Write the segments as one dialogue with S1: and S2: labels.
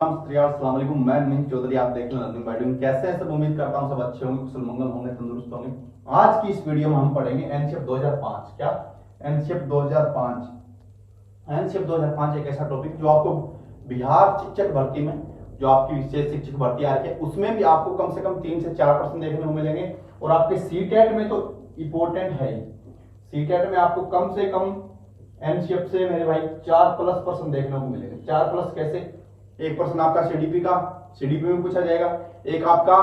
S1: अस्सलाम वालेकुम। मैं मिंज चौधरी, आप देख रहे हैं लर्निंग बाय डूइंग। कैसे हैं सब? उम्मीद करता हूं सब अच्छे होंगे, कुशल मंगल होंगे, तंदुरुस्त होंगे। आज की इस वीडियो में हम पढ़ेंगे एनसीएफ 2005। क्या? एनसीएफ 2005। एनसीएफ 2005 एक ऐसा टॉपिक जो आपको बिहार शिक्षक भर्ती में, जो आपकी विशेष शिक्षक भर्ती आ रही है, उसमें भी आपको कम से कम 3 से 4% देखने को मिलेंगे। और आपके सीटेट में तो इंपॉर्टेंट है ही। सीटेट में आपको कम से कम एनसीएफ से मेरे भाई 4+% देखने को मिलेंगे। 4+ कैसे? 1% आपका सीडीपी में पूछा जाएगा, एक आपका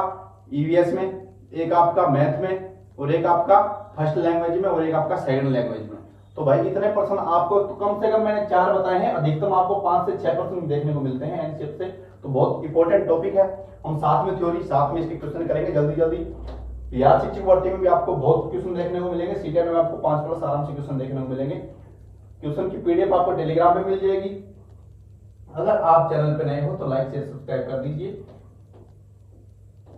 S1: ईवीएस में, एक आपका मैथ में, और एक आपका फर्स्ट लैंग्वेज में, और एक आपका सेकंड लैंग्वेज में। तो भाई इतने पर्सन आपको, तो कम से कम मैंने 4 बताए हैं, अधिकतम आपको 5 से 6% देखने को मिलते हैं एनसीएफ से। तो बहुत इंपॉर्टेंट टॉपिक है। हम साथ में थ्योरी, साथ में इसके क्वेश्चन करेंगे जल्दी जल्दी। बिहार शिक्षक भर्ती में भी आपको बहुत क्वेश्चन देखने को मिलेंगे। सीटेट में आपको 5+ आराम से क्वेश्चन देखने को मिलेंगे। क्वेश्चन की पीडीएफ आपको टेलीग्राम पे मिल जाएगी। अगर आप चैनल पे नए हो तो लाइक शेयर सब्सक्राइब कर दीजिए।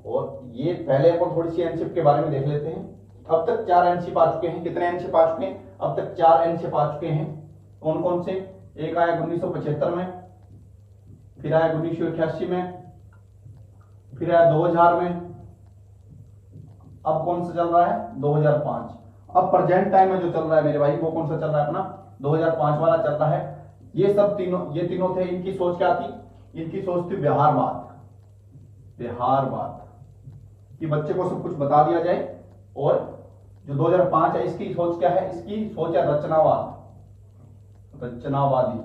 S1: और ये पहले अपन थोड़ी सी एनसीएफ के बारे में देख लेते हैं। अब तक 4 एनसीएफ आ चुके हैं। कितने एनसीएफ आ चुके हैं? अब तक 4 एनसीएफ आ चुके हैं। कौन कौन से? एक आया 1975 में, फिर आया 1988 में, फिर आया 2000 में, अब कौन सा चल रहा है? 2005। अब प्रेजेंट टाइम में जो चल रहा है मेरे भाई, वो कौन सा चल रहा है? अपना 2005 वाला चल रहा है। ये तीनों थे। इनकी सोच क्या थी? इनकी सोच थी बिहारवाद। बिहारवाद कि बच्चे को सब कुछ बता दिया जाए। और जो 2005 है, इसकी सोच क्या है? इसकी सोच है रचनावाद। रचनावादी।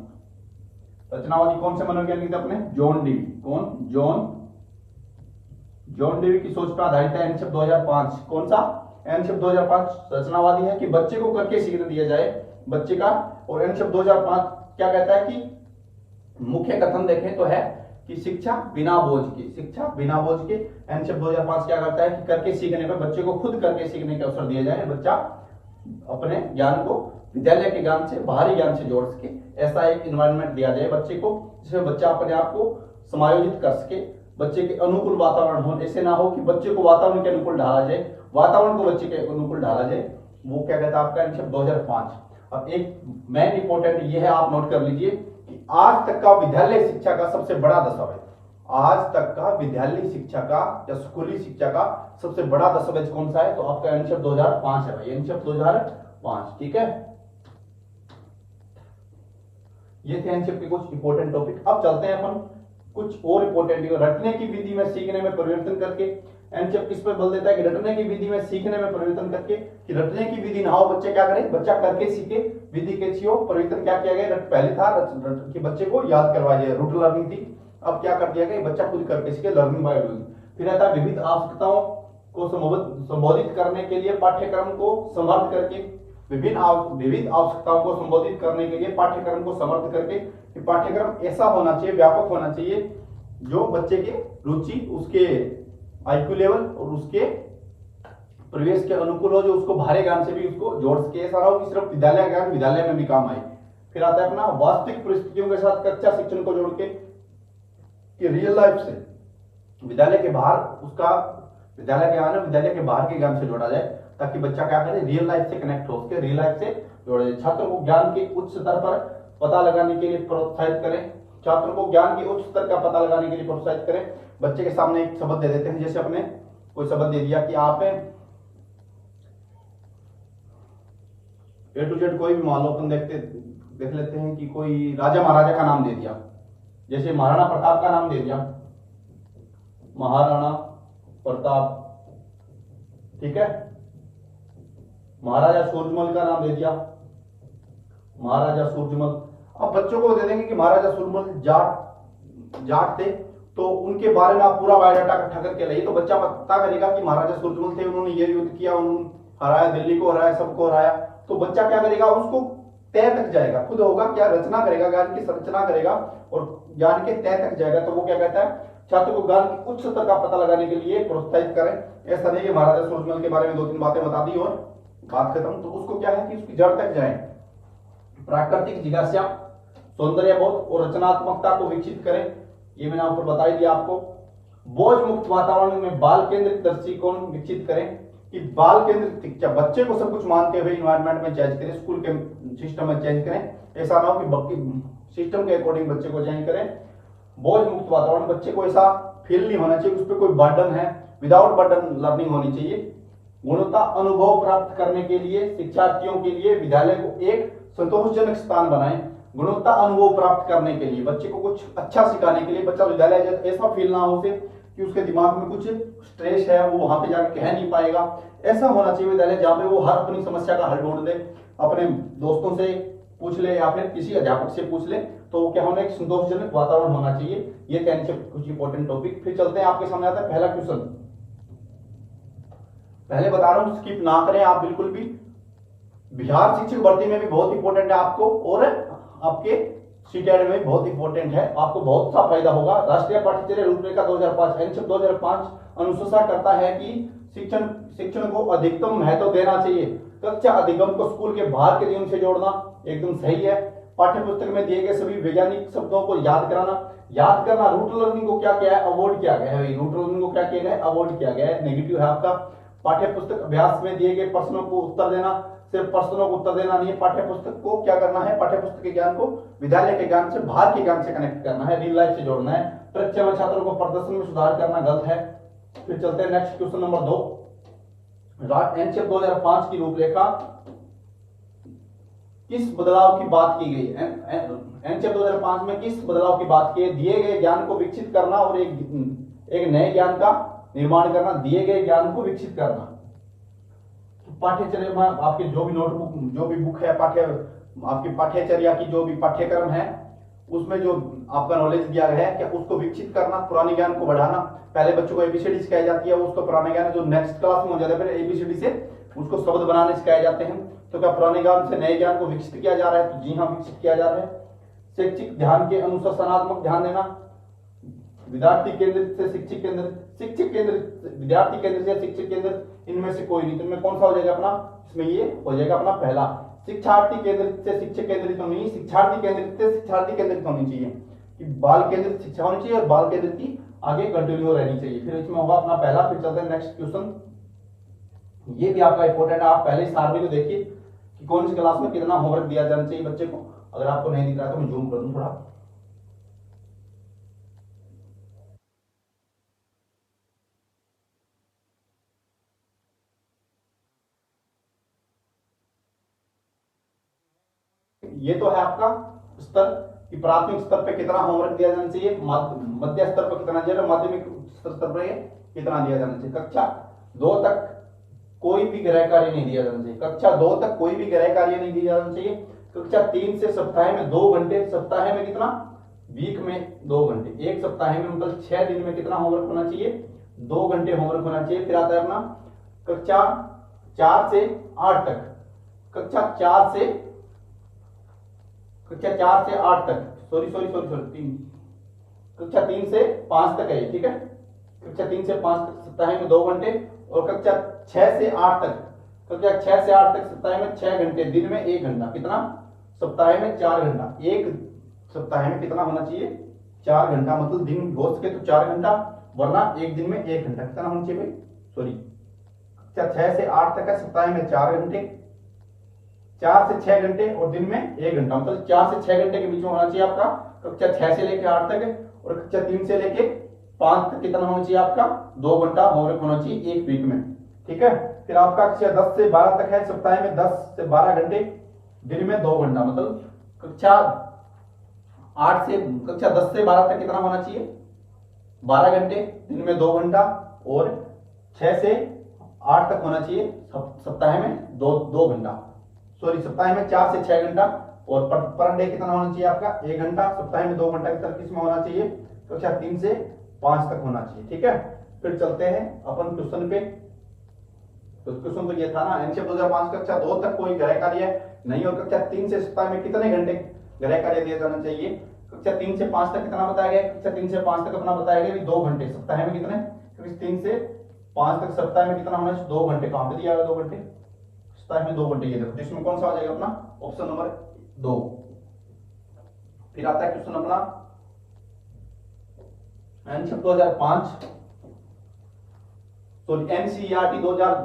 S1: रचनावादी कौन से मनोवैज्ञानिक थे? अपने जॉन डीवी। कौन? जॉन डीवी की सोच पर आधारित है एनसीएफ 2005। कौन सा? एनसीएफ 2005 रचनावादी है कि बच्चे को करके सीखने दिया जाए बच्चे का। और एनसीएफ 2005 क्या कहता है कि मुख्य कथन देखें तो है कि शिक्षा बिना बोझ की। शिक्षा बिना बोझ के। एनसीएफ 2005 क्या करता है कि करके सीखने पर बच्चे को खुद करके सीखने के अवसर दिए जाए। बच्चा अपने ज्ञान को विद्यालय के ज्ञान से, बाहरी ज्ञान से जोड़ सके। ऐसा एक एनवायरनमेंट दिया जाए बच्चे को, जिसमें बच्चा अपने आप को समायोजित कर सके। बच्चे के अनुकूल वातावरण हो। ऐसे ना हो कि बच्चे को वातावरण के अनुकूल ढाला जाए, वातावरण को बच्चे के अनुकूल ढाला जाए। वो क्या कहता है आपका एनसीएफ 2005। अब एक मेन इंपॉर्टेंट ये है, आप नोट कर लीजिए कि आज तक का विद्यालय शिक्षा का सबसे बड़ा दस्तावेज, आज तक का विद्यालय शिक्षा का या स्कूली शिक्षा का सबसे बड़ा दस्तावेज कौन सा है? तो आपका एनसीएफ 2005 है भाई। एनसीएफ 2005। ठीक है, ये थे एनसीएफ के कुछ इंपॉर्टेंट टॉपिक। अब चलते हैं अपन कुछ और इंपॉर्टेंट। रटने की विधि में सीखने में परिवर्तन करके। एनसीएफ किस पर बल देता है कि रटने की विधि में सीखने में परिवर्तन करके, कि रटने की विधि ना हो, बच्चे क्या करें? बच्चा करके सीखे। विधि कैसी हो? परिवर्तन क्या किया गया? पहले था कि बच्चे को याद करवाया जाए, रूट लर्निंग थी। अब क्या कर दिया गया? बच्चा खुद करके सीखे, लर्निंग बाय डूइंग। फिर आता है विविध आवश्यकताओं को संबोधित करने के लिए पाठ्यक्रम को समर्थ करके। विविध आवश्यकताओं को संबोधित करने के लिए पाठ्यक्रम को समर्थ करके, कि पाठ्यक्रम ऐसा होना चाहिए, व्यापक होना चाहिए, जो बच्चे के रुचि, उसके आईक्यू लेवल और उसके परिवेश के अनुकूल हो, जो उसको बाहरी ज्ञान से भी उसको जोड़ सके। ऐसा ना हो कि सिर्फ विद्यालय ज्ञान विद्यालय में भी काम आए। फिर आता है अपना वास्तविक परिस्थितियों के साथ कक्षा शिक्षण को जोड़ के, कि रियल लाइफ से विद्यालय के बाहर उसका विद्यालय ज्ञान है, विद्यालय के बाहर के ज्ञान से जोड़ा जाए, ताकि बच्चा क्या करे? रियल लाइफ से कनेक्ट हो, उसके रियल लाइफ से जोड़ा जाए। छात्र को ज्ञान के उच्च स्तर पर पता लगाने के लिए प्रोत्साहित करें। छात्र को ज्ञान के उच्च स्तर का पता लगाने के लिए प्रोत्साहित करें। बच्चे के सामने एक शब्द दे देते हैं, जैसे अपने कोई शब्द दे दिया कि आप ए टू जेड कोई भी मान लो, अपन देख लेते हैं कि कोई राजा महाराजा का नाम दे दिया, जैसे महाराणा प्रताप का नाम दे दिया, महाराणा प्रताप। ठीक है, महाराजा सूरजमल का नाम दे दिया, महाराजा सूरजमल। अब बच्चों को दे देंगे कि महाराजा सूरजमल जाट थे, तो उनके बारे में आप पूरा बायोडाटा इकट्ठा करके लाइए। तो बच्चा पता करेगा कि महाराजा सूरजमल थे, उन्होंने ये युद्ध किया, उन्होंने हराया, दिल्ली को हराया, सबको हराया। तो बच्चा क्या करेगा? उसको तय तक जाएगा, खुद होगा क्या? रचना करेगा, ज्ञान की संरचना करेगा और ज्ञान के तय तक जाएगा। तो वो क्या कहता है? छात्र को ज्ञान के उच्च स्तर का पता लगाने के लिए प्रोत्साहित करें। ऐसा नहीं कि महाराजा सूरजमल के बारे में 2-3 बातें बता दी और बात खत्म। तो उसको क्या है कि उसकी जड़ तक जाए। प्राकृतिक जिज्ञासा, सौंदर्य बोध और रचनात्मकता को विकसित करें। ये मैंने आपको बता ही दिया। आपको बोझ मुक्त वातावरण में बाल केंद्रित दृष्टिकोण विकसित करें, कि बाल केंद्रित शिक्षा, बच्चे को सब कुछ मानते हुए इन्वायरमेंट में चेंज करें, स्कूल के सिस्टम में चेंज करें। ऐसा ना हो कि सिस्टम के अकॉर्डिंग बच्चे को चेंज करें। बोझ मुक्त वातावरण, बच्चे को ऐसा फील नहीं होना चाहिए उस पर कोई बर्डन है, विदाउट बर्डन लर्निंग होनी चाहिए। गुणवत्ता अनुभव प्राप्त करने के लिए शिक्षार्थियों के लिए विद्यालय को एक संतोषजनक स्थान बनाएं। गुणवत्ता अनुभव प्राप्त करने के लिए बच्चे को कुछ अच्छा सिखाने के लिए बच्चा विद्यालय ऐसा फील ना हो उसे कि उसके दिमाग में कुछ स्ट्रेस है, वो वहां पे जाकर कह नहीं पाएगा। ऐसा होना चाहिए विद्यालय जहाँ पे वो हर अपनी समस्या का हल ढूंढ दे, अपने दोस्तों से पूछ ले या फिर किसी अध्यापक से पूछ ले। तो क्या होना, एक संतोषजनक वातावरण होना चाहिए। ये कुछ इंपॉर्टेंट टॉपिक। फिर चलते हैं, आपके सामने आता है पहला क्वेश्चन। पहले बता रहा हूं स्किप ना करें आप बिल्कुल भी। बिहार शिक्षक भर्ती में भी बहुत इंपॉर्टेंट है आपको, और आपके सीटेट में बहुत इंपॉर्टेंट है, आपको बहुत सा फायदा होगा। राष्ट्रीय पाठ्यचर्या रूपरेखा 2005 एनसीईआरटी 2005 अनुशंसा करता है कि शिक्षण को अधिकतम महत्व देना चाहिए। कक्षा अधिगम को स्कूल के बाहर के दिनों से जोड़ना एकदम सही है। पाठ्य पुस्तक में दिए गए सभी वैज्ञानिक शब्दों को याद करना। रूट लर्निंग को क्या किया है, अवॉइड किया गया है। रूट लर्निंग को क्या किया गया है, अवॉइड किया गया है, नेगेटिव है आपका। पाठ्य पुस्तक अभ्यास में दिए गए प्रश्नों को उत्तर देना, सिर्फ प्रश्नों को उत्तर देना नहीं है, पाठ्य पुस्तक को क्या करना है, पाठ्य पुस्तक के ज्ञान को विद्यालय के ज्ञान से, बाहर के ज्ञान से कनेक्ट करना है, रियल लाइफ से जोड़ना है। परीक्षा में छात्रों को प्रदर्शन में सुधार करना गलत है। फिर चलते हैं नेक्स्ट क्वेश्चन नंबर 2। एनसीईआरटी 2005 की रूपरेखा किस बदलाव की बात की गई है? एनसीईआरटी 2005 में किस बदलाव की बात की है? दिए गए ज्ञान को विकसित करना और एक नए ज्ञान का निर्माण करना, दिए गए ज्ञान को विकसित करना। पाठ्यचर्या में आपके जो भी नोटबुक, जो भी बुक है, आपकी पाठ्यचर्या की जो भी पाठ्यक्रम है, उसमें जो आपका नॉलेज दिया गया है, क्या उसको विकसित करना, पुराने ज्ञान को बढ़ाना। पहले बच्चों को एबीसीडी सिखाई जाती है, उसको पुराने ज्ञान जो नेक्स्ट क्लास में हो जाता है, फिर एबीसीडी से उसको शब्द बनाने सिखाए जाते हैं। तो क्या पुराने ज्ञान से नए ज्ञान को विकसित किया जा रहा है? तो जी हाँ, विकसित किया जा रहा है। शैक्षिक ध्यान के अनुशासनात्मक ध्यान देना, विद्यार्थी केंद्रित से शिक्षक केंद्रित, विद्यार्थी केंद्रित से शिक्षक केंद्रित, इनमें से कोई नहीं। तो इनमें कौन सा हो जाएगा अपना? इसमें ये हो जाएगा अपना पहला। शिक्षार्थी केंद्रित से शिक्षक केंद्रित तो नहीं, शिक्षार्थी केंद्रित से शिक्षार्थी केंद्रित होनी चाहिए, कि बाल केंद्रित शिक्षा होनी चाहिए और बाल केंद्रित की आगे कंटिन्यू रहनी चाहिए। फिर इसमें होगा अपना पहला। फिर चलते हैं नेक्स्ट क्वेश्चन। ये भी आपका इंपॉर्टेंट है, आप पहले सारणी को देखिए कि कौन सी क्लास में कितना होमवर्क दिया जाना चाहिए बच्चे को। अगर आपको नहीं दिख रहा है तो मैं जूम कर दूं थोड़ा। ये तो है आपका स्तर कि प्राथमिक स्तर पे कितना होमवर्क दिया जाना चाहिए, मध्य स्तर पर कितना दिया, माध्यमिक स्तर पर कितना दिया जाना चाहिए। कक्षा 2 तक कोई भी गृह कार्य नहीं दिया जाना चाहिए। कक्षा 2 तक कोई भी गृह कार्य नहीं दिया जाना चाहिए। कक्षा 3 से सप्ताह में 2 घंटे, सप्ताह में कितना, वीक में 2 घंटे, एक सप्ताह में मतलब 6 दिन में कितना होमवर्क होना चाहिए, 2 घंटे होमवर्क होना चाहिए। फिर आता है अपना कक्षा 4 से 8 तक, कक्षा 4 से 8 तक, सॉरी 3, कक्षा 3 से 5 तक है, ठीक है। कक्षा 3 से 5 तक सप्ताह में 2 घंटे, और कक्षा 6 से 8 तक, कक्षा 6 से 8 तक सप्ताह में 6 घंटे, दिन में 1 घंटा, कितना, सप्ताह में 4 घंटा। एक सप्ताह में कितना होना चाहिए, 4 घंटा, मतलब दिन हो सके तो 4 घंटा, वरना एक दिन में 1 घंटा। कितना होना चाहिए भाई, सॉरी, कक्षा 6 से 8 तक है, सप्ताह में 4 घंटे, 4 से 6 घंटे और दिन में 1 घंटा, मतलब 4 से 6 घंटे के बीच में होना चाहिए आपका कक्षा 6 से लेकर 8 तक। और कक्षा 3 से लेके 5 तक कितना होना चाहिए आपका, 2 घंटा होमवर्क होना चाहिए एक वीक में, ठीक है। फिर आपका कक्षा 10 से 12 तक है, सप्ताह में 10 से 12 घंटे, दिन में 2 घंटा, मतलब कक्षा 10 से 12 तक कितना होना चाहिए, 12 घंटे, दिन में 2 घंटा, और 6 से 8 तक होना चाहिए सप्ताह में 2 घंटा, सॉरी सप्ताह में 4 से 6 घंटा, और पर डे कितना होना चाहिए आपका, 1 घंटा, सप्ताह में 2 घंटा की तरफ किसमें होना चाहिए, कक्षा 3 से 5 तक होना चाहिए, ठीक है। फिर चलते हैं अपन क्वेश्चन पे। तो क्वेश्चन तो ये था ना, एनसीईआरटी 2005 कक्षा 2 तक कोई गृह कार्य नहीं, और कक्षा 3 से सप्ताह में कितने घंटे गृह कार्य दिया जाना चाहिए। कक्षा 3 से 5 तक कितना बताया गया, कक्षा 3 से 5 तक अपना बताया गया 2 घंटे, सप्ताह में कितने, क्योंकि 3 से 5 तक सप्ताह में कितना होना चाहिए, 2 घंटे। कहां पे दिया हुआ 2 घंटे, सप्ताह में 2 घंटे, ये देखो। इसमें कौन सा आ जाएगा अपना, ऑप्शन नंबर 2। फिर आता है क्वेश्चन अपना एनसीईआरटी 2005, तो एनसीईआरटी 2000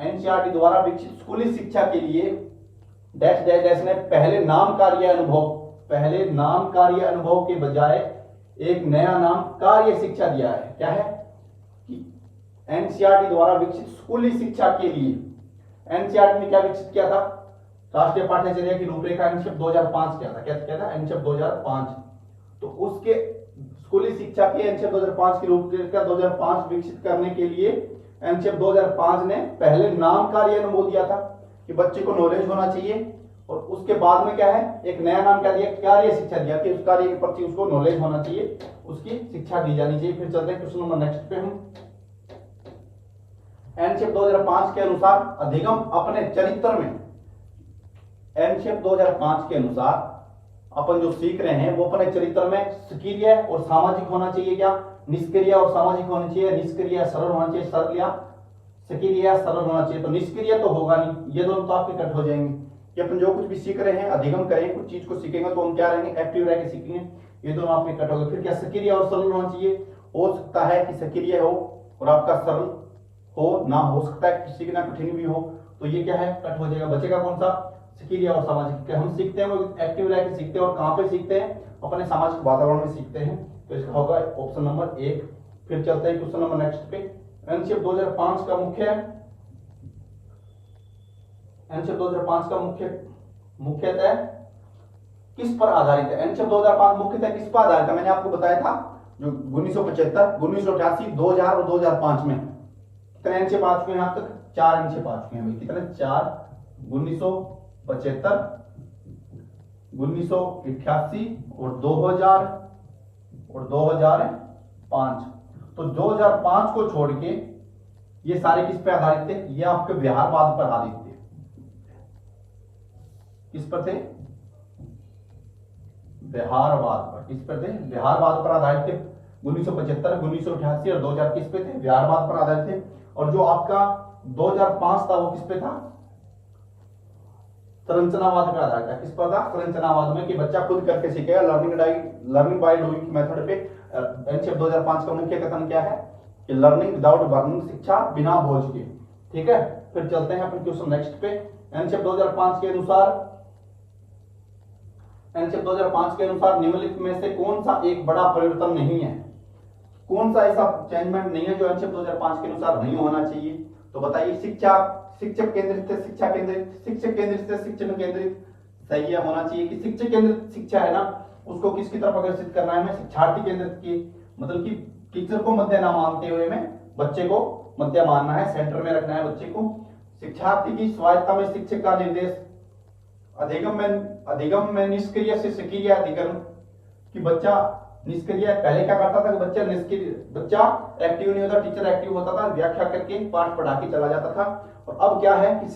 S1: एनसीईआरटी द्वारा विकसित स्कूली शिक्षा के लिए डैश डैश डैश ने पहले नाम कार्य अनुभव पहले नाम कार्य अनुभव के बजाय एक नया नाम कार्य शिक्षा दिया है। क्या है कि एनसीईआरटी द्वारा विकसित स्कूली शिक्षा के लिए एनसीईआरटी ने क्या विकसित किया था, राष्ट्रीय पाठ्यचर्या की रूपरेखा एनसीईआरटी 2005 किया था। क्या किया था? एनसीईआरटी 2005। तो उसके स्कूली शिक्षा के एनसीईआरटी 2005 की रूपरेखा 2005 विकसित करने के लिए एनसीईआरटी 2005 ने पहले नाम कार्य अनुभव दिया था कि बच्चे को नॉलेज होना चाहिए, और उसके बाद में क्या है, एक नया नाम क्या दिया, कार्य शिक्षा दिया कि उस कार्य के प्रति उसको नॉलेज होना चाहिए, उसकी शिक्षा दी जानी चाहिए। फिर चलते हैं क्वेश्चन नंबर नेक्स्ट पे हम। एनसीईआरटी 2005 के अनुसार अधिगम अपने चरित्र में, एनसीईआरटी 2005 के अनुसार अपन जो सीख रहे हैं वो अपने चरित्र में सक्रिय और सामाजिक होना चाहिए। क्या? निष्क्रिय और सामाजिक होना चाहिए। निष्क्रिय सरल होना चाहिए, सरल या सक्रिय सरल होना चाहिए। तो निष्क्रिय तो होगा नहीं, ये दोनों तो आपके कट हो जाएंगे कि अपन जो कुछ भी सीख रहे हैं, अधिगम करें, कुछ चीज को सीखेंगे तो हम क्या रहेंगे, एक्टिव रह के सीखेंगे। ये दोनों आपके कट हो गए। फिर क्या? सक्रिय और सरल होना चाहिए। हो सकता है कि सक्रिय हो और आपका सरल हो ना, हो सकता है कि सीखना कठिन भी हो, तो ये क्या है, कट हो जाएगा। बचेगा कौन सा? सक्रिय और सामाजिक। हम सीखते हैं वो एक्टिव रह के सीखते हैं, और कहां पे सीखते हैं? अपने सामाजिक वातावरण में सीखते हैं। तो इसका होगा ऑप्शन नंबर 1। फिर चलते हैं क्वेश्चन नंबर नेक्स्ट पे। एनसीईआरटी 2005 का मुख्यतः किस पर आधारित है? एनसीईआरटी 2005 मुख्यतः किस पर आधारित है? मैंने आपको बताया था जो 1975, 1988, 2000 और 2005 में कितने एनसीईआरटी आ चुके हैं यहाँ तक? 4 एनसीईआरटी आ चुके हैं भाई। कितने? 4। 1975, 1988 और 2000 और 2005। तो 2005 को छोड़ के ये सारे किस पे आधारित थे? ये आपके व्यवहारवाद पर आधारित थे। किस पर थे? व्यवहारवाद पर। किस पर थे? व्यवहारवाद पर आधारित थे। 1975, 1988 और 2000 किस पे थे? व्यवहारवाद पर आधारित थे। और जो आपका 2005 था वो किस पे था? संरचनावाद पर आधारित था। किस पर था? संरचनावाद में, कि बच्चा खुद करके सीखेगा, लर्निंग बाय डूइंग मेथड पे। एनसीईआरटी 2005 का मुख्य कथन क्या है कि लर्निंग विदाउट बर्निंग, शिक्षा बिना बोझ के। ठीक है, फिर चलते हैं अपन क्वेश्चन नेक्स्ट पे। एनसीईआरटी 2005 के अनुसार निम्नलिखित में से कौन सा एक बड़ा परिवर्तन नहीं है? कौन सा ऐसा चेंजमेंट नहीं है जो एनसीईआरटी 2005 के अनुसार नहीं होना चाहिए? तो बताइए। शिक्षक केंद्रित से शिक्षा केंद्रित, शिक्षक केंद्रित से शिक्षण केंद्रित। सही है, होना चाहिए कि शिक्षक केंद्रित शिक्षा है ना, उसको किसकी तरफ आकर्षित करना है? हमें शिक्षार्थी केंद्रित की, मतलब कि टीचर को मध्य ना मानते हुए में बच्चे को मध्य मानना है, सेंटर में रखना है बच्चे को। शिक्षार्थी की स्वायत्ता में शिक्षक का निर्देश। अधिगम में निष्क्रिय से सक्रिय अधिगम, कि बच्चा निष्क्रिय पहले क्या करता था कि बच्चा एक्टिव नहीं होता, टीचर एक्टिव होता था, व्याख्या करके पाठ पढ़ा के चला जाता था। और अब क्या है कि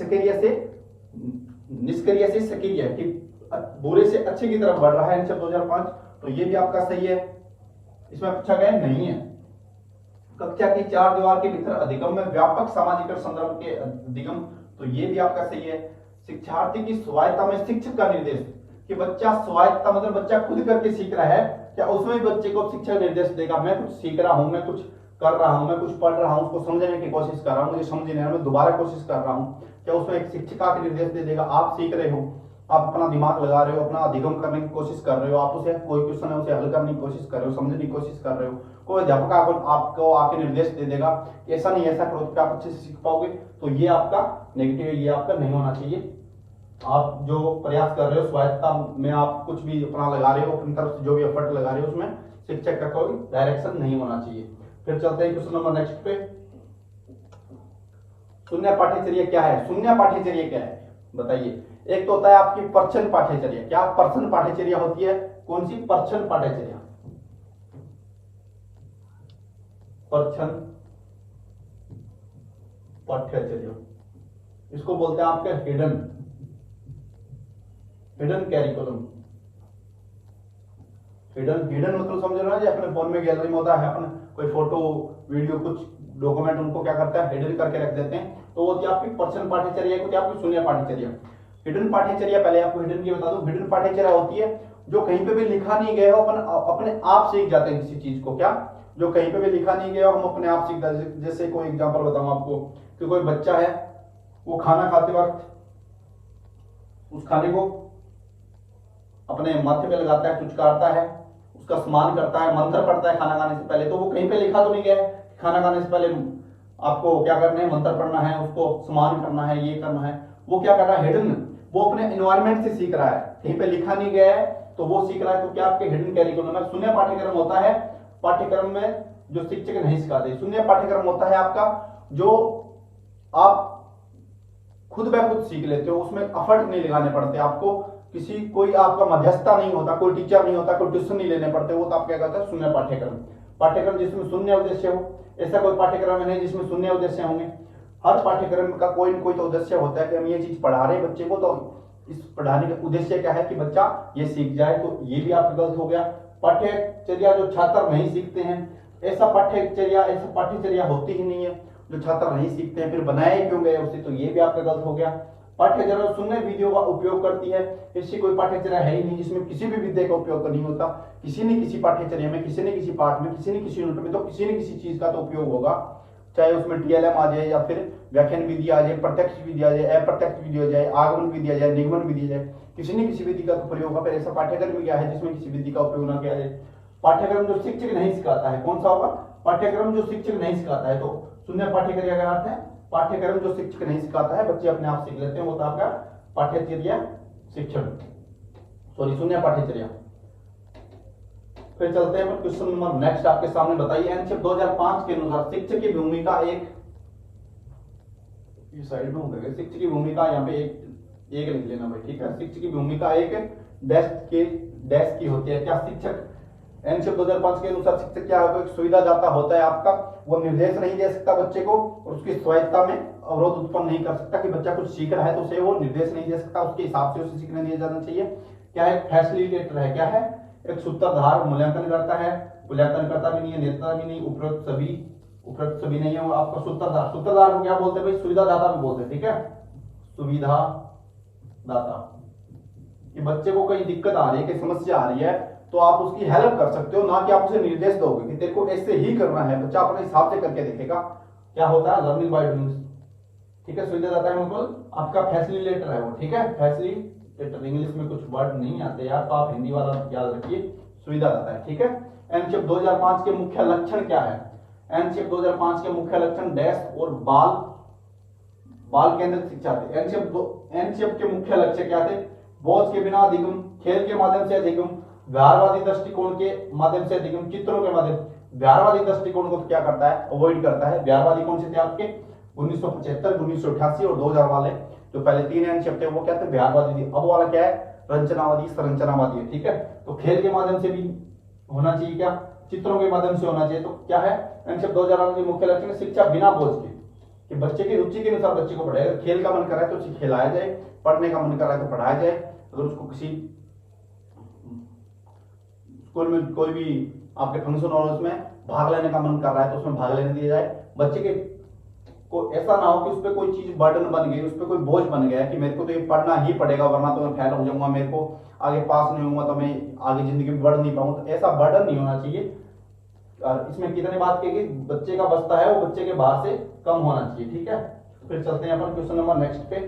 S1: निष्क्रिय से सक्रिय, कि बुरे से अच्छे की तरफ बढ़ रहा है एनसीईआरटी 2005। तो ये भी आपका सही है। इसमें पूछा गया नहीं है। कक्षा की 4 दीवार के भीतर अधिगम में व्यापक सामाजिक संदर्भ के अधिगम, तो ये भी आपका सही है। शिक्षार्थी की स्वायत्ता में शिक्षक का निर्देश, कि बच्चा स्वायत्ता मतलब बच्चा खुद करके सीख रहा है, क्या उसमें बच्चे को शिक्षक निर्देश देगा? मैं कुछ सीख रहा हूं, मैं कुछ कर रहा हूं, मैं कुछ पढ़ रहा हूं, उसको समझने की कोशिश कर रहा हूं, मुझे समझ नहीं आ रहा, मैं दोबारा कोशिश कर रहा हूं, क्या उसमें एक शिक्षिका के निर्देश दे देगा? आप सीख रहे हो, आप अपना दिमाग लगा रहे हो, अपना अधिगम करने की कोशिश कर रहे हो, आप उसे कोई क्वेश्चन है उसे हल करने की कोशिश कर रहे हो, समझने की कोशिश कर रहे हो, कोई अध्यापक आपको आके निर्देश दे देगा ऐसा नहीं ऐसा करो तो आप अच्छे से सीख पाओगे, तो ये आपका नेगेटिव है, ये आपका नहीं होना चाहिए। आप जो प्रयास कर रहे हो स्वायत्ता में, आप कुछ भी अपना लगा रहे हो, अपनी तरफ से जो भी एफर्ट लगा रहे हो, उसमें शिक्षक का कोई डायरेक्शन नहीं होना चाहिए। फिर चलते हैं क्वेश्चन नंबर नेक्स्ट पे। शून्य पाठ्यचर्या क्या है? शून्य पाठ्यचर्या क्या है बताइए। एक तो होता है आपकी परछन पाठ्यचर्या। क्या परछन पाठ्यचर्या होती है? कौन सी? परछन पाठ्यचर्या। परछन पाठ्यचर्या, इसको बोलते हैं आपके हिडन कैरिकुलम। हिडन मतलब समझ रहे हो ना, अपने फोन में गैलरी में होता है, अपन कोई फोटो वीडियो कुछ डॉक्यूमेंट उनको क्या करता है हिडन करके रख देते हैं, तो वो होती है आपकी परछन पाठ्यचर्या, होती है आपकी शून्य पाठ्यचर्या। हिडन पाठ्यचर्या, पहले आपको हिडन की बता दूं, हिडन पाठ्यचर्या होती है जो कहीं पे भी लिखा नहीं गया हो, अपन अपने आप सीख जाते हैं किसी चीज को। क्या? जो कहीं पे भी लिखा नहीं गया हो, हम अपने आप सीख जाते हैं। जैसे कोई एग्जांपल बताऊं आपको कि कोई बच्चा है, वो खाना खाते वक्त उस खाने को अपने माथे पे लगाता है, चुचकारता है, उसका स्मरण करता है, मंत्र पढ़ता है खाना खाने से पहले। तो वो कहीं पे लिखा तो नहीं गया है खाना खाने से पहले आपको क्या करना है, मंत्र पढ़ना है, उसको स्मरण करना है, ये करना है। वो क्या कर रहा है, हिडन, वो अपने एनवायरमेंट से सीख रहा है, कहीं पे लिखा नहीं गया है तो वो सीख रहा है। तो क्या आपके हिडन कैरिकुलम में शून्य पाठ्यक्रम होता है, पाठ्यक्रम में जो शिक्षक नहीं सिखाते। शून्य पाठ्यक्रम होता है आपका जो आप खुद ब खुद सीख लेते हो, उसमें एफर्ट नहीं लगाने पड़ते आपको, किसी कोई आपका मध्यस्थता नहीं होता, कोई टीचर नहीं होता, कोई ट्यूशन नहीं लेने पड़ते। वो तो आप क्या कहते हैं, शून्य पाठ्यक्रम। पाठ्यक्रम जिसमें शून्य उद्देश्य हो, ऐसा कोई पाठ्यक्रम नहीं जिसमें शून्य उद्देश्य होंगे। हर पाठ्यक्रम का कोई न कोई तो उद्देश्य होता है कि हम ये चीज पढ़ा रहे हैं बच्चे को, तो इस पढ़ाने का उद्देश्य क्या है कि बच्चा ये सीख जाए। तो ये भी आपका गलत हो गया। पाठ्यचर्या जो छात्र नहीं सीखते हैं, ऐसा पाठ्यचर्या होती ही नहीं है जो छात्र नहीं सीखते हैं, फिर बनाए क्यों गए उसे, तो ये भी आपका गलत हो गया। पाठ्यचर्या शून्य विधियों का उपयोग करती है, ऐसी कोई पाठ्यचर्या है ही नहीं जिसमें किसी भी विद्या का उपयोग नहीं होता। किसी न किसी पाठ्यचर्या में, किसी न किसी पाठ में, किसी न किसी यूनिट में तो किसी न किसी चीज का तो उपयोग होगा, चाहे उसमें टीएलएम आ जाए या फिर व्याख्यान विधि आ जाए, प्रत्यक्ष विधि आ जाए, अप्रत्यक्ष विधि आ जाए, आगमन विधि आ जाए, निगमन विधि आ जाए, किसी न किसी विधि का तो प्रयोग होगा। ऐसा पाठ्यक्रम क्या है जिसमें किसी विधि का उपयोग ना किया जाए। पाठ्यक्रम जो शिक्षक नहीं सिखाता है, कौन सा होगा, पाठ्यक्रम जो शिक्षक नहीं सिखाता है। तो शून्य पाठ्यचर्या का अर्थ है पाठ्यक्रम जो शिक्षक नहीं सिखाता है, बच्चे अपने आप सीख लेते हैं, वो तो आपका पाठ्यचर्या शिक्षण, सॉरी शून्य पाठ्यचर्या। फिर चलते हैं क्वेश्चन नंबर नेक्स्ट आपके सामने। बताइए एनसीएफ 2005 के अनुसार शिक्षक की भूमिका एक साइड में होगा, शिक्षक की भूमिका यहाँ पे एक लिख लेना भाई, ठीक है। शिक्षक की भूमिका एक डैश की होती है। क्या शिक्षक एनसीएफ 2005 के अनुसार शिक्षक क्या होगा, एक सुविधादाता होता है आपका। वो निर्देश नहीं दे सकता बच्चे को और उसकी स्वायत्ता में अवरोध उत्पन्न नहीं कर सकता कि बच्चा कुछ सीख रहा है तो उसे वो निर्देश नहीं दे सकता, उसके हिसाब से उसे सीखने दिया जाना चाहिए। क्या है, फैसिलिटेटर है। क्या है, एक सूत्रधार, मूल्यांकन करता है, मूल्यांकन करता भी नहीं है, नेता भी नहीं, उपरोक्त सभी नहीं है, वो आपका सूत्रधार। सूत्रधार को क्या बोलते हैं भाई, सुविधादाता भी बोलते हैं, ठीक है, सुविधादाता। कि बच्चे को कहीं दिक्कत आ रही है, कहीं समस्या आ रही है तो आप उसकी हेल्प कर सकते हो, ना कि आप उसे निर्देश दोगे कि तेरे को ऐसे ही करना है। बच्चा अपने हिसाब से करके देखेगा। क्या होता है, लर्निंग बाय डूइंग, ठीक है। सुविधादाता है मतलब आपका फैसिलिटेटर है वो, ठीक है, फैसिलिटेटर। इंग्लिश में कुछ वर्ड नहीं आते यार, तो आप हिंदी वाला याद रखिए, सुविधादाता है, ठीक है। एनसीएफ 2005 के मुख्य लक्षण क्या है, एनसीएफ 2005 के मुख्य लक्षण डैश और बाल केंद्रित शिक्षा थे। एनसीएफ के मुख्य लक्ष्य क्या थे, बोझ के बिना अधिगम, खेल के माध्यम से अधिगम, व्यवहारवादी दृष्टिकोण के माध्यम से अधिगम, चित्रों के माध्यम। व्यवहारवादी दृष्टिकोण को क्या करता है, अवॉइड करता है। व्यवहारवादी कौन से थे आपके, 1975, 1988 और 2000 वाले जो पहले 3 एनसीएफ थे वो क्या थे, व्यवहारवादी थे। अब वाला क्या है, रचनावादी, संरचनावादी है, ठीक है। तो खेल के माध्यम से भी होना चाहिए, क्या, चित्रों के माध्यम से होना चाहिए। तो क्या है, एनसीएफ 2000 के मुख्य लक्ष्य है शिक्षा बिना बोझ के, कि बच्चे की रुचि के अनुसार बच्चे को पढ़ाया। खेल का मन कर रहा है तो उसे खिलाया जाए, पढ़ने का मन कर रहा है तो पढ़ाया जाए। अगर उसको किसी स्कूल में कोई भी आपके फंक्शन और उसमें भाग लेने का मन कर रहा है तो उसमें भाग लेने दिया जाए। बच्चे के को ऐसा ना हो कि उस पर कोई चीज बर्डन बन गई, उस पर कोई बोझ बन गया कि मेरे को तो ये पढ़ना ही पड़ेगा वरना तो मैं फेल हो जाऊंगा, मेरे को आगे पास नहीं होऊंगा तो मैं आगे जिंदगी में बढ़ नहीं पाऊंगा। तो ऐसा बर्डन नहीं होना चाहिए। और इसमें कितने बात की गई, बच्चे का बस्ता है वो बच्चे के बाहर से कम होना चाहिए, ठीक है। फिर चलते हैं अपन क्वेश्चन नंबर नेक्स्ट पे।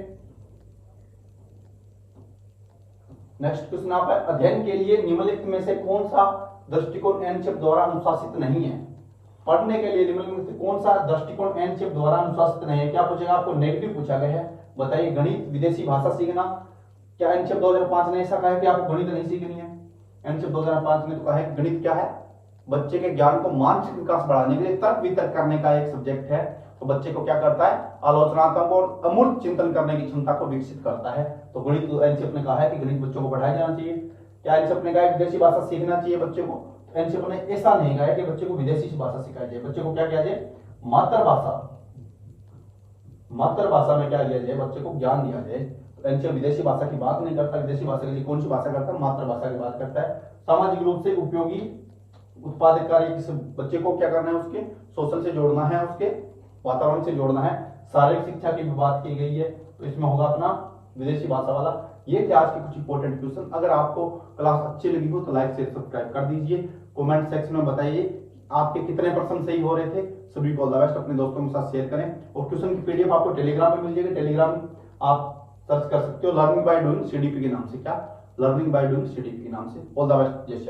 S1: नेक्स्ट क्वेश्चन आप है, अध्ययन के लिए निम्नलिखित में से कौन सा दृष्टिकोण एनसीएफ द्वारा अनुशासित नहीं है। पढ़ने के लिए निम्नलिखित में से कौन सा दृष्टिकोण एनसीएफ द्वारा अनुशासित नहीं है। क्या पूछेगा, आपको नेगेटिव पूछा गया है। बताइए, गणित, विदेशी भाषा सीखना। क्या एनसीएफ 2005 ने ऐसा कहा है कि आपको गणित नहीं सीखनी है। एनसीएफ 2005 ने तो कहा है कि गणित क्या है, बच्चे के ज्ञान को मानसिक विकास बढ़ाने के लिए तर्क वितर्क करने का एक सब्जेक्ट है। तो बच्चे को क्या करता है, आलोचनात्मक और अमूर्त चिंतन करने की क्षमता को विकसित करता है। तो गणित एनसीएफ ने कहा है कि गणित बच्चों को पढ़ाया जाना चाहिए। क्या एनसीएफ ने कहा है विदेशी भाषा सीखना चाहिए बच्चे को। एनसीएफ ने ऐसा नहीं कहा है कि बच्चे को विदेशी भाषा सिखाई जाए। बच्चे को क्या किया जाए, मातृभाषा में क्या किया जाए, बच्चे को ज्ञान दिया जाए। एनसीएफ विदेशी भाषा की बात नहीं करता। विदेशी भाषा के लिए कौन सी भाषा करता है, मातृभाषा की बात करता है। सामाजिक रूप से उपयोगी उत्पादक कार्य, किसी बच्चे को क्या करना है, उसके सोशल से जोड़ना है, उसके वातावरण से जोड़ना है। शारीरिक शिक्षा की भी बात की गई है, तो इसमें होगा अपना विदेशी भाषा वाला। ये थे आज के कुछ इंपॉर्टेंट क्वेश्चन। अगर आपको क्लास अच्छी लगी हो तो लाइक शेयर सब्सक्राइब कर दीजिए। कमेंट सेक्शन में बताइए आपके कितने % सही हो रहे थे। सभी को ऑल द बेस्ट, अपने दोस्तों के साथ शेयर करें। और क्वेश्चन की पीडीएफ आपको टेलीग्राम में मिल जाएगी। टेलीग्राम आप सर्च कर सकते हो लर्निंग बाय डूइंग CDP के नाम से। क्या लर्निंग बाय डूइंग सीडीपी के नाम से। All the best.